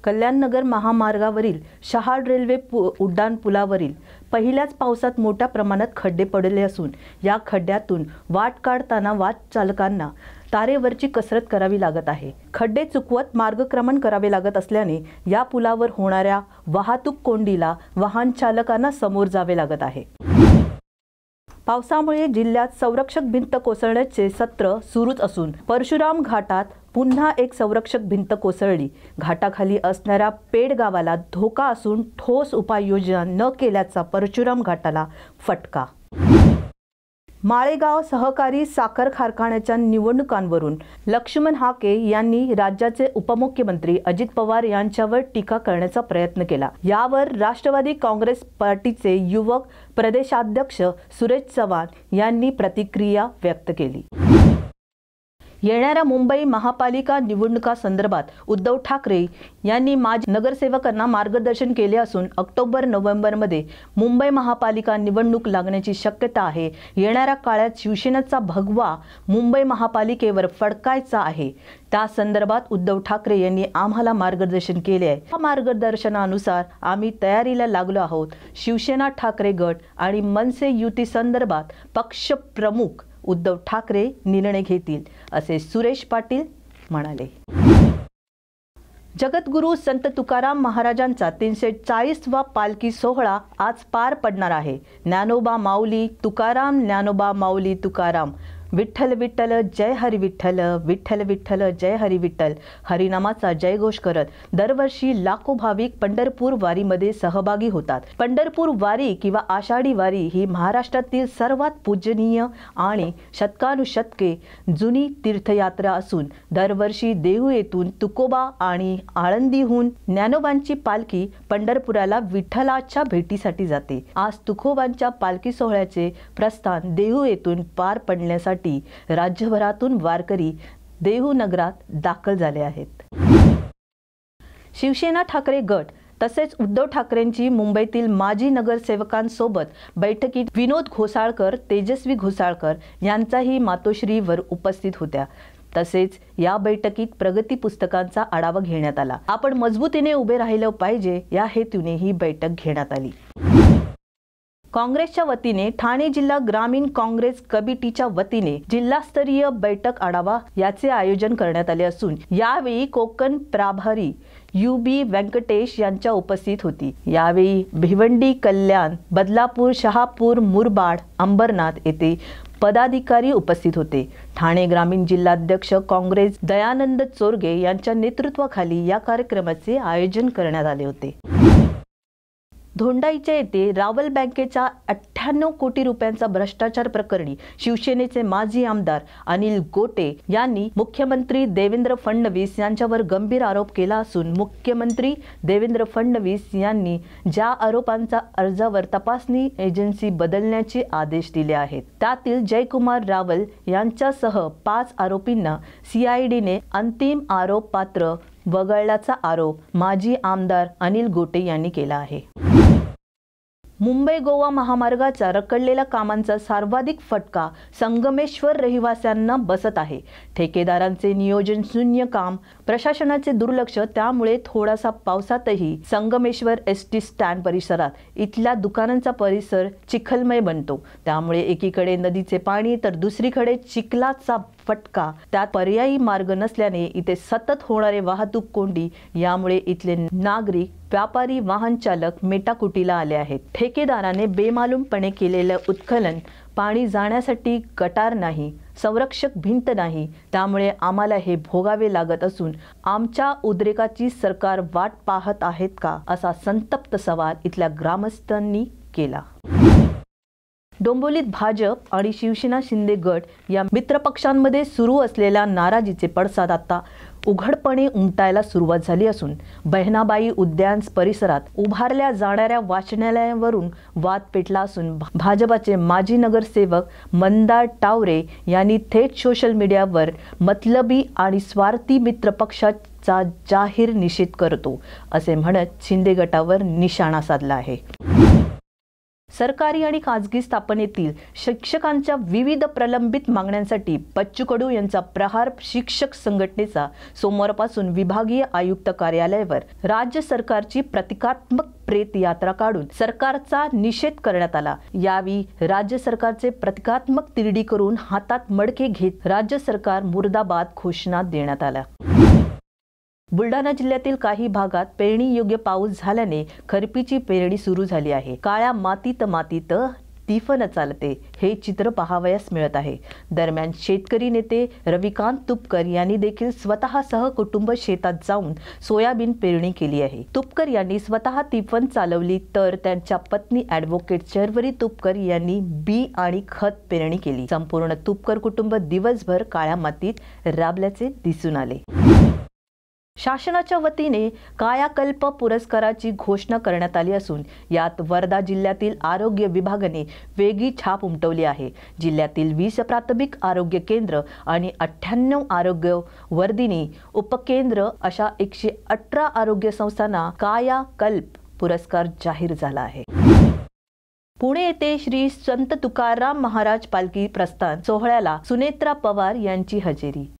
कल्याणनगर महामार्गावरील शहाड रेल्वे उड्डाण पुलावरील पहिल्याच पावसात मोठ्या प्रमाणात खड्डे पडले असून या खड्ड्यातून वाट काढताना वाहनचालकांना तारेवरची कसरत करावी लागत आहे। खड्डे चुकवत मार्गक्रमण करावे लागत असल्याने या पुलावर होणाऱ्या वाहतूक कोंडीला वाहन चालकांना समोर जावे लागत आहे। पावसामुळे जिल्ह्यात संरक्षक भिंत कोसळण्याचे सत्र सुरूच असून परशुराम घाटात पुन्हा एक संरक्षक भिंत कोसळली। घाटाखाली असणाऱ्या पेड गावाला धोका असून ठोस उपाययोजना न केल्याचा परशुराम घाटाला फटका। माळेगाव सहकारी साखर कारखान्याच्या निवडणुकांवरून लक्ष्मण हाके यांनी राज्याचे उपमुख्यमंत्री अजित पवार यांच्यावर टीका करण्याचा प्रयत्न केला। यावर राष्ट्रवादी काँग्रेस पार्टीचे युवक प्रदेशाध्यक्ष सुरेश चव्हाण यांनी प्रतिक्रिया व्यक्त केली। येणाऱ्या मुंबई महापालिका निवडणुकांसंदर्भात उद्धव ठाकरे यांनी माजी नगरसेवकांना मार्गदर्शन केले असून ऑक्टोबर-नोव्हेंबरमध्ये मुंबई महापालिका निवडणूक लागण्याची शक्यता आहे। येणाऱ्या काळात शिवसेनेचा भगवा मुंबई महापालिकेवर फडकायचा आहे। त्या संदर्भात उद्धव ठाकरे यांनी आम्हाला मार्गदर्शन केले आहे। या मार्गदर्शनानुसार आम्ही तयारीला लागलो आहोत। शिवसेना ठाकरे गट आणि मनसे युती संदर्भात पक्ष प्रमुख उद्धव ठाकरे निर्णय घेतील असे सुरेश पाटील म्हणाले। जगद्गुरू संत तुकाराम महाराजांचा 340वा पालखी सोहळा आज पार पडणार आहे। ज्ञानोबा माऊली तुकाराम, ज्ञानोबा माऊली तुकाराम, विठ्ठल विठ्ठल जय हरी विठ्ठल, विठ्ठल विठ्ठल जय हरी विठ्ठल हरिनामाचा जयघोष करत दरवर्षी लाखो भाविक पंढरपूर वारीमध्ये सहभागी होतात। पंढरपूर वारी किंवा आषाढी वारी ही महाराष्ट्रातील सर्वात पूजनीय आणि शतकानुशतके जुनी तीर्थयात्रा असून दरवर्षी देहू येथून तुकोबा आणि आळंदीहून ज्ञानोबांची पालखी पंढरपुराला विठ्ठलाच्या भेटीसाठी जाते। आज तुकोबांच्या पालखी सोहळ्याचे प्रस्थान देहू येथून पार पडण्यासाठी राज्यभरातून वारकरी देहू नगरात दाखल झाले आहेत। शिवसेना ठाकरे गट तसेच उद्धव ठाकरेंची मुंबईतील माजी नगरसेवकांसोबत बैठकीत विनोद घोसाळकर, तेजस्वी घोसाळकर यांचाही मातोश्रीवर उपस्थित होत्या। तसेच या बैठकीत प्रगती पुस्तकांचा आढावा घेण्यात आला। आपण मजबूतीने उभे राहिलं पाहिजे या हेतूने ही बैठक घेण्यात आली। काँग्रेसच्या वतीने ठाणे जिल्हा ग्रामीण काँग्रेस कमिटीच्या वतीने जिल्हास्तरीय बैठक आढावा याचे आयोजन करण्यात आले असून यावेळी कोकण प्रभारी UB व्यंकटेश यांच्या उपस्थित होती। यावेळी भिवंडी, कल्याण, बदलापूर, शहापूर, मुरबाड, अंबरनाथ येथे पदाधिकारी उपस्थित होते। ठाणे ग्रामीण जिल्हाध्यक्ष काँग्रेस दयानंद चोरगे यांच्या नेतृत्वाखाली या कार्यक्रमाचे आयोजन करण्यात आले होते। धोंडाईच्या येथे रावल बँकेच्या 98 कोटी रुपयांचा भ्रष्टाचार प्रकरणी शिवसेनेचे माजी आमदार अनिल गोटे यांनी मुख्यमंत्री देवेंद्र फडणवीस यांच्यावर गंभीर आरोप केला असून मुख्यमंत्री देवेंद्र फडणवीस यांनी ज्या आरोपांचा अर्जावर तपासणी एजन्सी बदलण्याचे आदेश दिले आहेत त्यातील जयकुमार रावल यांच्यासह 5 आरोपींना CIDने अंतिम आरोप पात्र वगळल्याचा आरोप माजी आमदार अनिल गोटे यांनी केला आहे। मुंबई गोवा महामार्गाच्या रखडलेल्या कामांचा सर्वाधिक फटका संगमेश्वर रहिवाशांना बसत आहे। ठेकेदारांचे नियोजन शून्य काम, प्रशासनाचे दुर्लक्ष त्यामुळे थोडासा पावसातही संगमेश्वर ST स्टँड परिसरात इथल्या दुकानांचा परिसर चिखलमय बनतो। त्यामुळे एकीकडे नदीचे पाणी तर दुसरीकडे चिखलाचा फटका, त्यात पर्यायी मार्ग नसल्याने इथे सतत होणारे वाहतूक कोंडी यामुळे इथले नागरिक, व्यापारी, वाहन चालक मेटाकुटीला आले आहेत। ठेकेदाराने बेमालूमपणे केलेलं उत्खनन, पाणी जाण्यासाठी गटार नाही, संरक्षक भिंत नाही, त्यामुळे आम्हाला हे भोगावे लागत असून आमच्या उद्रेकाची सरकार वाट पाहत आहेत का असा संतप्त सवाल इथल्या ग्रामस्थांनी केला। डोंबिवलीत भाजप आणि शिवसेना शिंदे गट या मित्रपक्षांमध्ये सुरू असलेल्या नाराजीचे पडसाद आता उघडपणे उमटायला सुरुवात झाली असून बहिणाबाई उद्यान परिसरात उभारल्या जाणाऱ्या वाचनालयावरून वाद पेटला असून भाजपाचे माजी नगरसेवक मंदार टावरे यांनी थेट सोशल मीडियावर मतलबी आणि स्वार्थी मित्रपक्षाचा जाहीर निषेध करतो असे म्हणत शिंदे गटावर निशाणा साधला आहे। सरकारी आणि खासगी स्थापनेतील शिक्षकांच्या विविध प्रलंबित मागण्यांसाठी बच्चू कडू यांचा प्रहार शिक्षक संघटनेचा सोमवारपासून विभागीय आयुक्त कार्यालयावर राज्य सरकारची प्रतिकात्मक प्रेत यात्रा काढून सरकारचा निषेध करण्यात आला। यावेळी राज्य सरकारचे प्रतिकात्मक तिरडी करून हातात मडके घेत राज्य सरकार मुर्दाबाद घोषणा देण्यात आल्या। बुलढाणा जिल्ह्यातील काही भागात पेरणी योग्य पाऊस झाल्याने खरीपची पेरणी सुरू झाली आहे। काळ्या मातीत तिफन चालते हे चित्र पाहावयास मिळत आहे। दरम्यान शेतकरी नेते रविकांत तुपकर यांनी देखील स्वतः सह कुटुंब शेतात जाऊन सोयाबीन पेरणी केली आहे। तुपकर यांनी स्वतः तिफन चालवली तर त्यांच्या पत्नी ॲडव्होकेट शर्वरी तुपकर यांनी बी आणि खत पेरणी केली। संपूर्ण तुपकर कुटुंब दिवसभर काळ्या मातीत राबल्याचे दिसून आले। शासनाच्या वतीने कायाकल्प पुरस्काराची घोषणा करण्यात आली असून यात वर्धा जिल्ह्यातील आरोग्य विभागाने वेगळी छाप उमटवली आहे। जिल्ह्यातील 20 प्राथमिक आरोग्य केंद्र आणि 98 आरोग्य वर्धिनी उपकेंद्र अशा 118 आरोग्य संस्थांना कायाकल्प पुरस्कार जाहीर झाला आहे। पुणे येथे श्री संत तुकाराम महाराज पालखी प्रस्थान सोहळ्याला सुनेत्रा पवार यांची हजेरी।